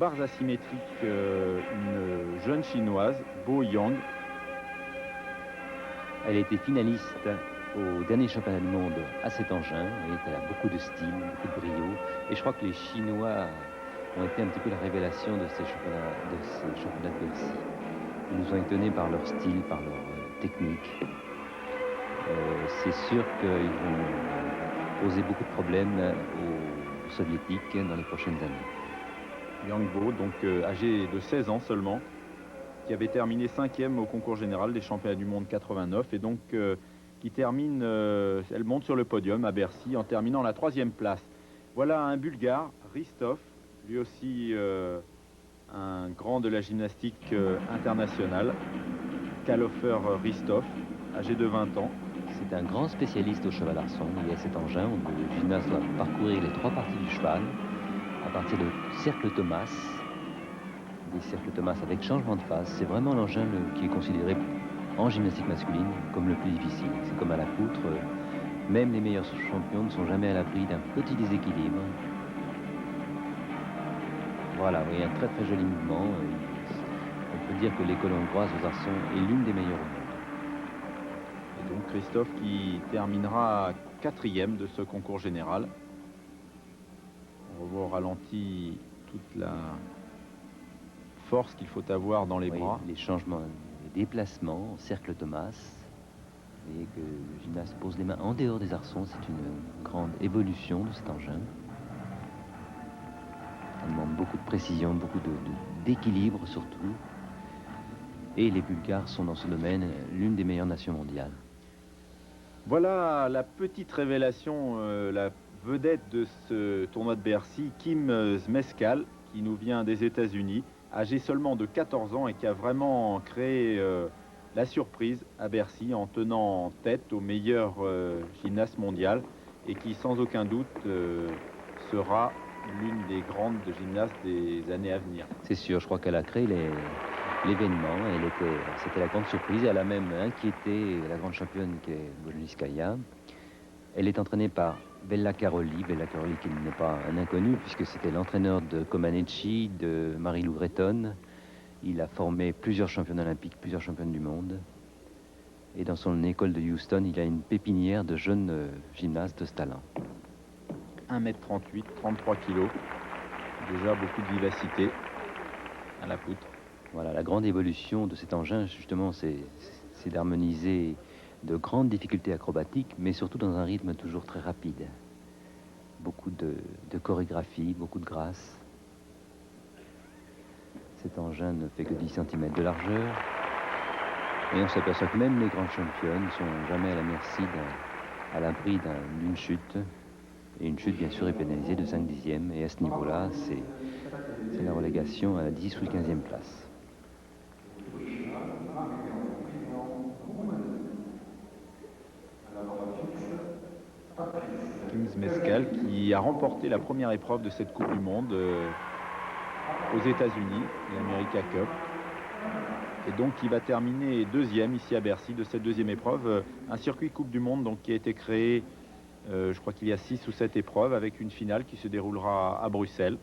barres asymétriques une jeune chinoise, Bo Yang. Elle a été finaliste au dernier championnat du monde à cet engin. Elle a beaucoup de style, beaucoup de brio. Et je crois que les Chinois ont été un petit peu la révélation de ces championnats de Bercy. Ils nous ont étonnés par leur style, par leur technique. C'est sûr qu'ils vont poser beaucoup de problèmes aux Soviétiques dans les prochaines années. Yang Bo, donc âgé de 16 ans seulement, qui avait terminé 5e au concours général des championnats du monde 89 et donc qui termine, elle monte sur le podium à Bercy en terminant la 3e place. Voilà un Bulgare, Ristov, lui aussi un grand de la gymnastique internationale, Kalofer Ristov, âgé de 20 ans. C'est un grand spécialiste au cheval arçon. Il y a cet engin où le gymnaste doit parcourir les 3 parties du cheval à partir de cercle Thomas, des cercles Thomas avec changement de face. C'est vraiment l'engin qui est considéré en gymnastique masculine comme le plus difficile. C'est comme à la poutre, même les meilleurs champions ne sont jamais à l'abri d'un petit déséquilibre. Voilà, oui, un très très joli mouvement. On peut dire que l'école hongroise aux arçons est l'une des meilleures au monde. Et donc Christophe qui terminera 4e de ce concours général. On revoit au ralenti toute la force qu'il faut avoir dans les bras. Les changements, les déplacements, cercle Thomas. Vous voyez que le gymnaste pose les mains en dehors des arçons. C'est une grande évolution de cet engin. Ça demande beaucoup de précision, beaucoup d'équilibre surtout. Et les Bulgares sont dans ce domaine l'une des meilleures nations mondiales. Voilà la petite révélation, la vedette de ce tournoi de Bercy, Kim Zmeskal, qui nous vient des États-Unis, âgé seulement de 14 ans et qui a vraiment créé la surprise à Bercy en tenant en tête au meilleur gymnaste mondial et qui sans aucun doute sera l'une des grandes gymnastes des années à venir. C'est sûr, je crois qu'elle a créé l'événement. C'était la grande surprise. Elle a même inquiété la grande championne qui est Bolniskaya. Elle est entraînée par Bella Caroli qui n'est pas un inconnu puisque c'était l'entraîneur de Comaneci, de Marie-Lou Breton. Il a formé plusieurs championnes olympiques, plusieurs championnes du monde. Et dans son école de Houston, il a une pépinière de jeunes gymnastes de ce talent. 1m38, 33 kg. Déjà beaucoup de vivacité à la poutre. Voilà, la grande évolution de cet engin, justement, c'est d'harmoniser de grandes difficultés acrobatiques, mais surtout dans un rythme toujours très rapide. Beaucoup de chorégraphie, beaucoup de grâce. Cet engin ne fait que 10 cm de largeur. Et on s'aperçoit que même les grandes championnes ne sont jamais à la merci, à l'abri d'une chute. Et une chute, bien sûr, est pénalisée de 5 dixièmes. Et à ce niveau-là, c'est la relégation à la 10 ou 15e place. Kim Zmeskal qui a remporté la première épreuve de cette Coupe du Monde aux États-Unis, l'America Cup. Et donc il va terminer 2e ici à Bercy de cette 2e épreuve. Un circuit Coupe du Monde donc, qui a été créé, je crois qu'il y a 6 ou 7 épreuves avec une finale qui se déroulera à Bruxelles.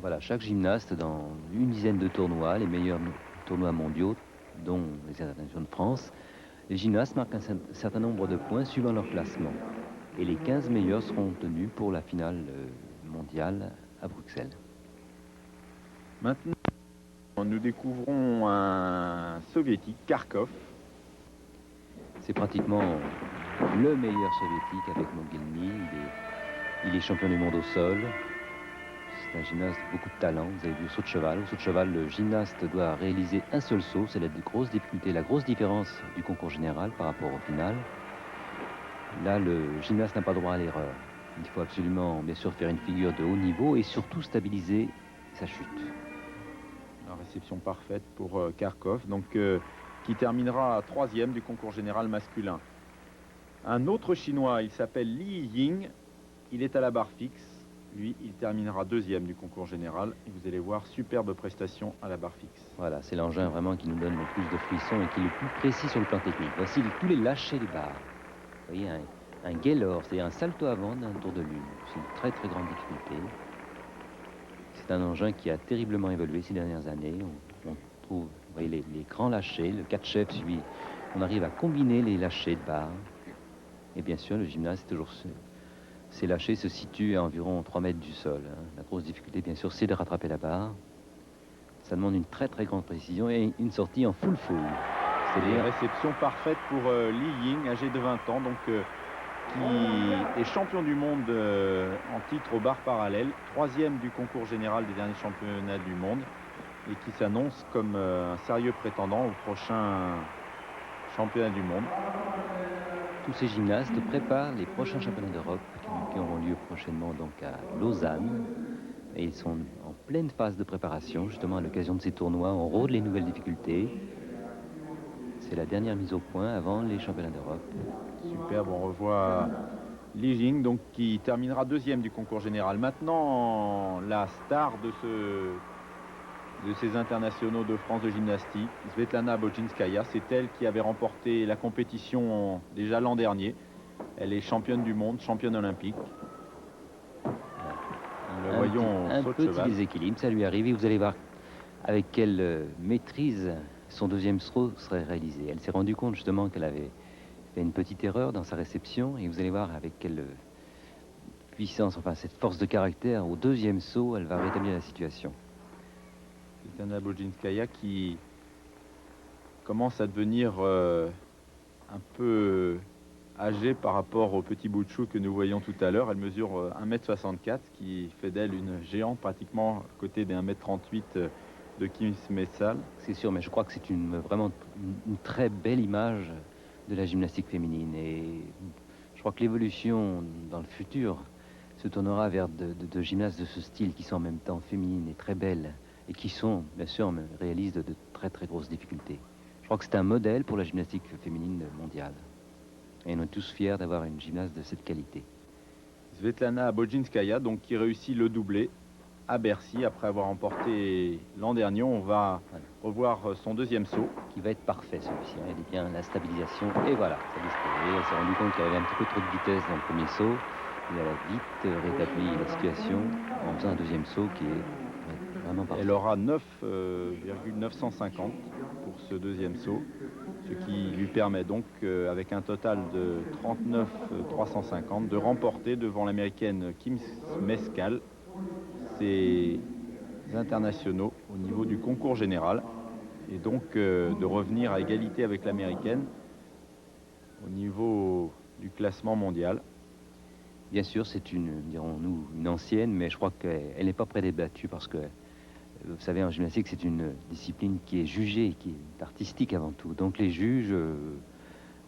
Voilà, chaque gymnaste dans une dizaine de tournois, les meilleurs tournois mondiaux, dont les internationaux de France. Les gymnastes marquent un certain nombre de points suivant leur classement. Et les 15 meilleurs seront tenus pour la finale mondiale à Bruxelles. Maintenant, nous découvrons un soviétique, Kharkov. C'est pratiquement le meilleur soviétique avec Mogilny. Il est champion du monde au sol. C'est un gymnaste de beaucoup de talent. Vous avez vu au saut de cheval. Au saut de cheval, le gymnaste doit réaliser un seul saut. C'est la grosse difficulté, la grosse différence du concours général par rapport au final. Là, le gymnaste n'a pas droit à l'erreur. Il faut absolument, bien sûr, faire une figure de haut niveau et surtout stabiliser sa chute. La réception parfaite pour Kharkov, donc, qui terminera 3e du concours général masculin. Un autre Chinois, il s'appelle Li Ying. Il est à la barre fixe. Lui, il terminera 2e du concours général. Et vous allez voir, superbe prestation à la barre fixe. Voilà, c'est l'engin vraiment qui nous donne le plus de frissons et qui est le plus précis sur le plan technique. Voici tous les lâchers des barres. Vous voyez, un gaylord, c'est-à-dire un salto avant d'un tour de lune. C'est une très très grande difficulté. C'est un engin qui a terriblement évolué ces dernières années. On trouve, vous voyez, les grands lâchers, le 4 chefs suivi. On arrive à combiner les lâchers de barre. Et bien sûr, le gymnase, c'est toujours ces lâchers se situent à environ 3 mètres du sol. Hein. La grosse difficulté, bien sûr, c'est de rattraper la barre. Ça demande une très très grande précision et une sortie en full full. C'est une réception parfaite pour Li Ying, âgé de 20 ans, donc qui est champion du monde en titre aux barres parallèles, 3e du concours général des derniers championnats du monde, et qui s'annonce comme un sérieux prétendant au prochain championnat du monde. Tous ces gymnastes préparent les prochains championnats d'Europe qui auront lieu prochainement donc à Lausanne. Et ils sont en pleine phase de préparation, justement à l'occasion de ces tournois. On rôde les nouvelles difficultés. C'est la dernière mise au point avant les championnats d'Europe. Superbe, on revoit Li Ying, donc qui terminera 2e du concours général. Maintenant, la star de ces internationaux de France de gymnastique, Svetlana Bojinskaya, c'est elle qui avait remporté la compétition déjà l'an dernier. Elle est championne du monde, championne olympique. Nous la voyons un saut de petit cheval. déséquilibre, ça lui arrive et vous allez voir avec quelle maîtrise son deuxième saut serait réalisé. Elle s'est rendue compte justement qu'elle avait fait une petite erreur dans sa réception et vous allez voir avec quelle puissance, enfin cette force de caractère, au deuxième saut, elle va rétablir la situation. Svetlana Bojinskaya qui commence à devenir un peu âgée par rapport au petit bout de chou que nous voyons tout à l'heure. Elle mesure 1m64, ce qui fait d'elle une géante pratiquement à côté des 1m38 de Kim Smesal. C'est sûr, mais je crois que c'est vraiment une très belle image de la gymnastique féminine. Et je crois que l'évolution dans le futur se tournera vers de gymnastes de ce style qui sont en même temps féminines et très belles et qui sont, bien sûr, réalisent de très très grosses difficultés. Je crois que c'est un modèle pour la gymnastique féminine mondiale. Et on est tous fiers d'avoir une gymnaste de cette qualité. Svetlana Bojinskaya, donc qui réussit le doublé à Bercy après avoir remporté l'an dernier. On va revoir son deuxième saut. Qui va être parfait celui-ci. Elle est bien la stabilisation. Et voilà, ça disparaît. Elle s'est rendue compte qu'il y avait un petit peu trop de vitesse dans le premier saut. Et elle a vite rétabli la situation en faisant un deuxième saut qui est vraiment parfait. Elle aura 9,950 pour ce deuxième saut, ce qui lui permet donc, avec un total de 39,350, de remporter devant l'américaine Kim Smescal ces internationaux au niveau du concours général et donc de revenir à égalité avec l'américaine au niveau du classement mondial. Bien sûr, c'est dirons-nous, une ancienne, mais je crois qu'elle n'est pas près d'être battue parce que, vous savez, en gymnastique, c'est une discipline qui est jugée, qui est artistique avant tout. Donc les juges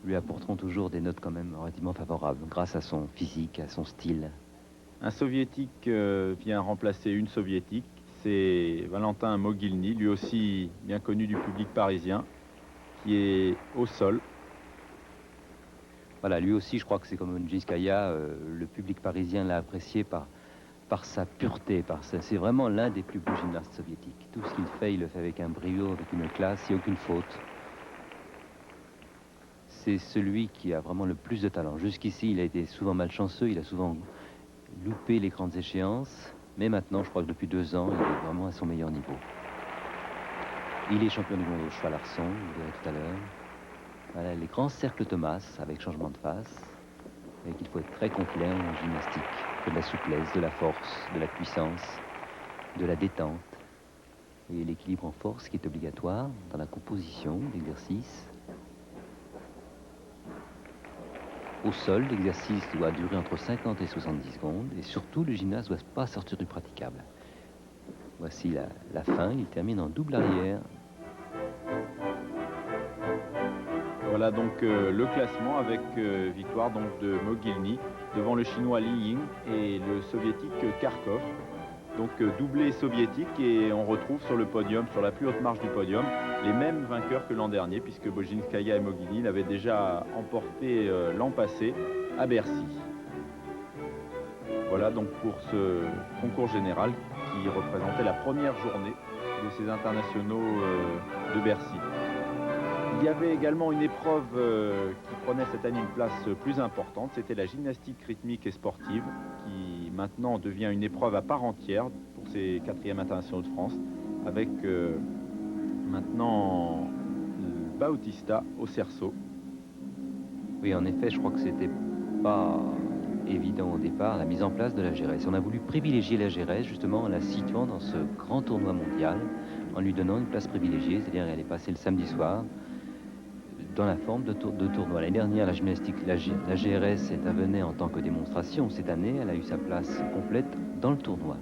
lui apporteront toujours des notes quand même relativement favorables, grâce à son physique, à son style. Un soviétique vient remplacer une soviétique, c'est Valentin Mogilny, lui aussi bien connu du public parisien, qui est au sol. Voilà, lui aussi, je crois que c'est comme Bojinskaya, le public parisien l'a apprécié par sa pureté, c'est vraiment l'un des plus beaux gymnastes soviétiques. Tout ce qu'il fait, il le fait avec un brio, avec une classe, il n'y a aucune faute. C'est celui qui a vraiment le plus de talent. Jusqu'ici, il a été souvent malchanceux, il a souvent loupé les grandes échéances, mais maintenant, je crois que depuis 2 ans, il est vraiment à son meilleur niveau. Il est champion du monde au cheval arçon, vous verrez tout à l'heure. Voilà, les grands cercles Thomas avec changement de face. Et qu'il faut être très complet en gymnastique. Il faut de la souplesse, de la force, de la puissance, de la détente. Et l'équilibre en force qui est obligatoire dans la composition d'exercice. Au sol, l'exercice doit durer entre 50 et 70 secondes. Et surtout, le gymnaste ne doit pas sortir du praticable. Voici la fin. Il termine en double arrière. Voilà donc le classement avec victoire donc de Mogilny devant le chinois Li Ying et le soviétique Kharkov. Donc doublé soviétique et on retrouve sur le podium, sur la plus haute marche du podium, les mêmes vainqueurs que l'an dernier puisque Bojinskaya et Mogilny l'avaient déjà emporté l'an passé à Bercy. Voilà donc pour ce concours général qui représentait la première journée de ces internationaux de Bercy. Il y avait également une épreuve qui prenait cette année une place plus importante, c'était la gymnastique rythmique et sportive, qui maintenant devient une épreuve à part entière pour ces 4e internationaux de France, avec maintenant Bautista au cerceau. Oui, en effet, je crois que c'était pas évident au départ, la mise en place de la GRS. On a voulu privilégier la GRS, justement, en la situant dans ce grand tournoi mondial, en lui donnant une place privilégiée, c'est-à-dire elle est passée le samedi soir, dans la forme de tournoi. L'année dernière, la GRS intervenait en tant que démonstration. Cette année, elle a eu sa place complète dans le tournoi,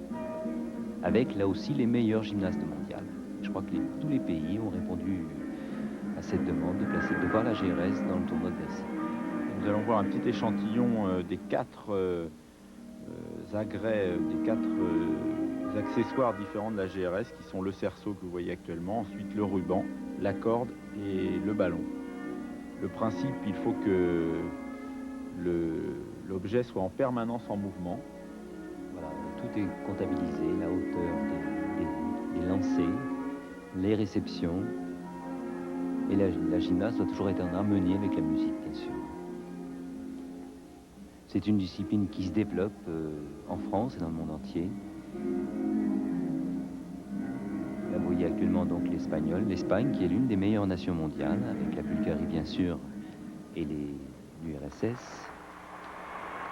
avec là aussi les meilleurs gymnastes mondiaux. Je crois que tous les pays ont répondu à cette demande de voir la GRS dans le tournoi de Bercy. Nous allons voir un petit échantillon des 4 agrès, des 4 accessoires différents de la GRS, qui sont le cerceau que vous voyez actuellement, ensuite le ruban, la corde et le ballon. Le principe, il faut que l'objet soit en permanence en mouvement. Voilà, tout est comptabilisé, la hauteur des lancers, les réceptions, et la gymnaste doit toujours être en harmonie avec la musique, bien sûr. C'est une discipline qui se développe en France et dans le monde entier. Là, vous voyez actuellement donc l'Espagne qui est l'une des meilleures nations mondiales, avec la Bulgarie bien sûr et l'URSS.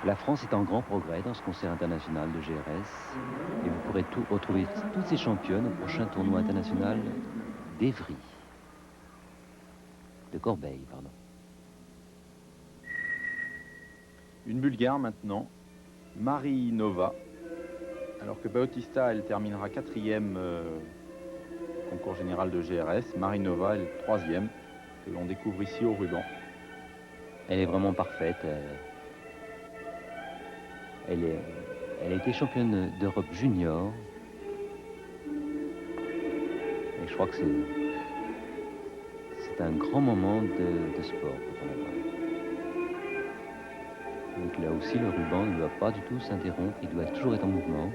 La France est en grand progrès dans ce concert international de GRS et vous pourrez retrouver toutes ces championnes au prochain tournoi international d'Evry. De Corbeil, pardon. Une Bulgare maintenant, Marie Nova, alors que Bautista, elle terminera 4e au concours général de GRS. Marie Nova est le 3e, que l'on découvre ici au ruban. Elle est vraiment parfaite. Elle a été championne d'Europe junior. Et je crois que c'est un grand moment de sport quand on la voit. Donc là aussi, le ruban ne doit pas du tout s'interrompre, il doit toujours être en mouvement.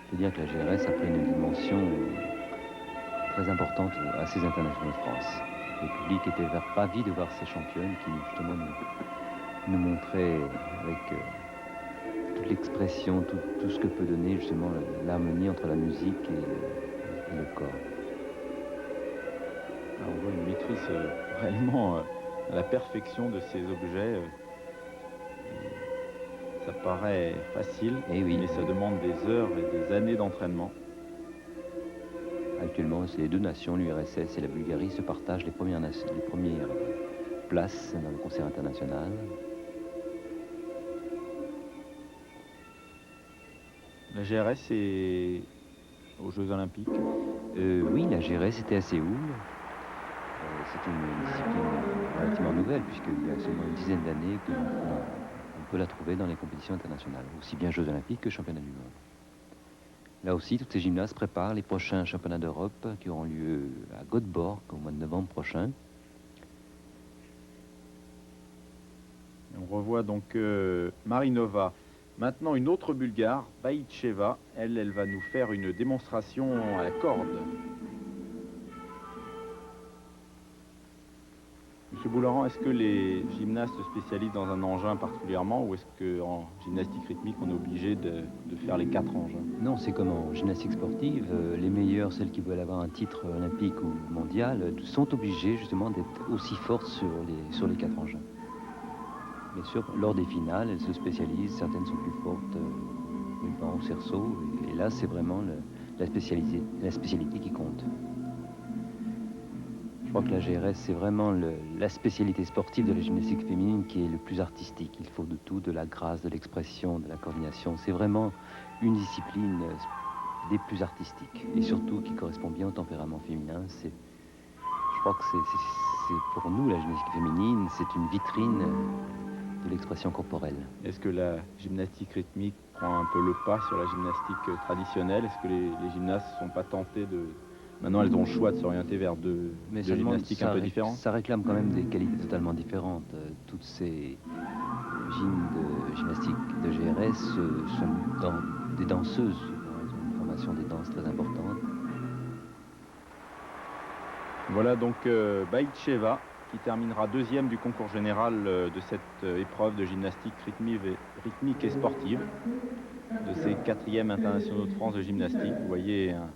Je veux dire que la GRS a pris une dimension très importante à ces internationaux de France. Le public était ravi de voir ces championnes qui justement nous montraient avec toute l'expression, tout ce que peut donner justement l'harmonie entre la musique et le corps. Alors on voit une maîtrise réellement à la perfection de ces objets. Ça paraît facile, oui, mais ça demande des heures et des années d'entraînement. Actuellement, ces deux nations, l'URSS et la Bulgarie, se partagent les premières places dans le concert international. La GRS est aux Jeux Olympiques. Oui, la GRS était à Séoul. C'est une discipline relativement nouvelle, puisqu'il y a seulement une dizaine d'années qu'on peut la trouver dans les compétitions internationales, aussi bien Jeux Olympiques que Championnats du monde. Là aussi, toutes ces gymnastes préparent les prochains championnats d'Europe qui auront lieu à Göteborg au mois de novembre prochain. On revoit donc Marinova. Maintenant, une autre Bulgare, Baïtcheva. Elle va nous faire une démonstration à la corde. Monsieur Boularan, est-ce que les gymnastes se spécialisent dans un engin particulièrement, ou est-ce qu'en gymnastique rythmique, on est obligé de faire les 4 engins? Non, c'est comme en gymnastique sportive. Les meilleures, celles qui veulent avoir un titre olympique ou mondial, sont obligées justement d'être aussi fortes sur les 4 engins. Bien sûr, lors des finales, elles se spécialisent. Certaines sont plus fortes au cerceau. Et là, c'est vraiment la spécialité qui compte. Je crois que la GRS, c'est vraiment la spécialité sportive de la gymnastique féminine qui est le plus artistique. Il faut de tout, de la grâce, de l'expression, de la coordination. C'est vraiment une discipline des plus artistiques et surtout qui correspond bien au tempérament féminin. Je crois que c'est pour nous, la gymnastique féminine, c'est une vitrine de l'expression corporelle. Est-ce que la gymnastique rythmique prend un peu le pas sur la gymnastique traditionnelle? Est-ce que les gymnastes ne sont pas tentés de... Maintenant, elles ont le choix de s'orienter vers deux gymnastiques un peu différentes. Ça réclame quand même des qualités totalement différentes. Toutes ces gyms de gymnastique de GRS sont des danseuses. Elles ont une formation des danses très importante. Voilà donc Baïtcheva qui terminera deuxième du concours général de cette épreuve de gymnastique rythmique et sportive, de ces 4e internationaux de France de gymnastique. Vous voyez un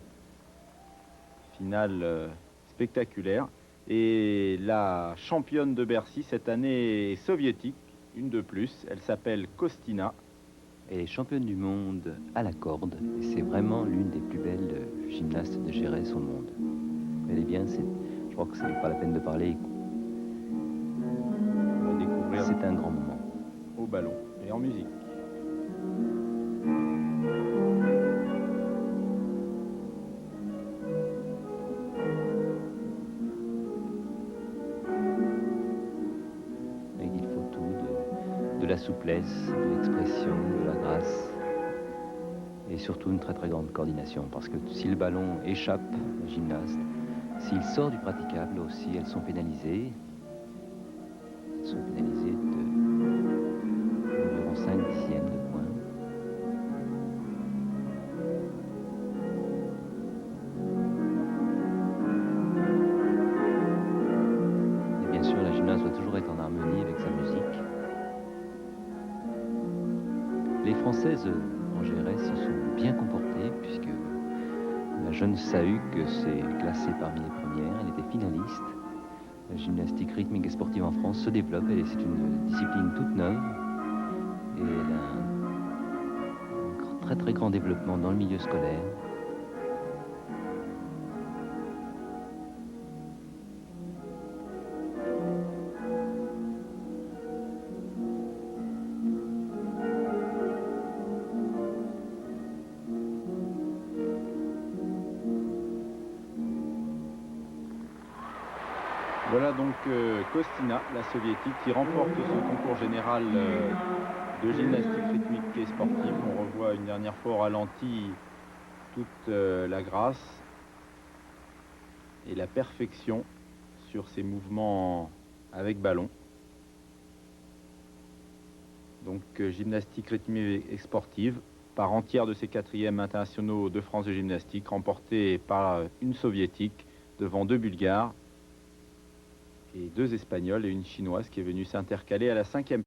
final spectaculaire. Et la championne de Bercy cette année est soviétique, une de plus. Elle s'appelle Kostina. Elle est championne du monde à la corde. Et c'est vraiment l'une des plus belles gymnastes de Gérès au monde. Elle est bien, je crois que c'est pas la peine de parler. On va découvrir. C'est un grand moment. Au ballon et en musique. De la souplesse, de l'expression, de la grâce et surtout une très très grande coordination parce que si le ballon échappe aux gymnastes, s'il sort du praticable aussi, elles sont pénalisées. Elles sont pénalisées d'environ 5 dixièmes de points. Et bien sûr, la gymnaste doit toujours être en harmonie avec sa musique. Les Françaises en Gérès se sont bien comportées puisque la jeune Sahuc s'est classée parmi les premières. Elle était finaliste. La gymnastique rythmique et sportive en France se développe. C'est une discipline toute neuve et elle a un très très grand développement dans le milieu scolaire. Voilà donc Kostina, la soviétique, qui remporte ce concours général de gymnastique rythmique et sportive. On revoit une dernière fois au ralenti toute la grâce et la perfection sur ses mouvements avec ballon. Donc gymnastique rythmique et sportive, part entière de ces 4e internationaux de France de gymnastique, remportée par une soviétique devant 2 Bulgares et 2 Espagnols et une Chinoise qui est venue s'intercaler à la 5e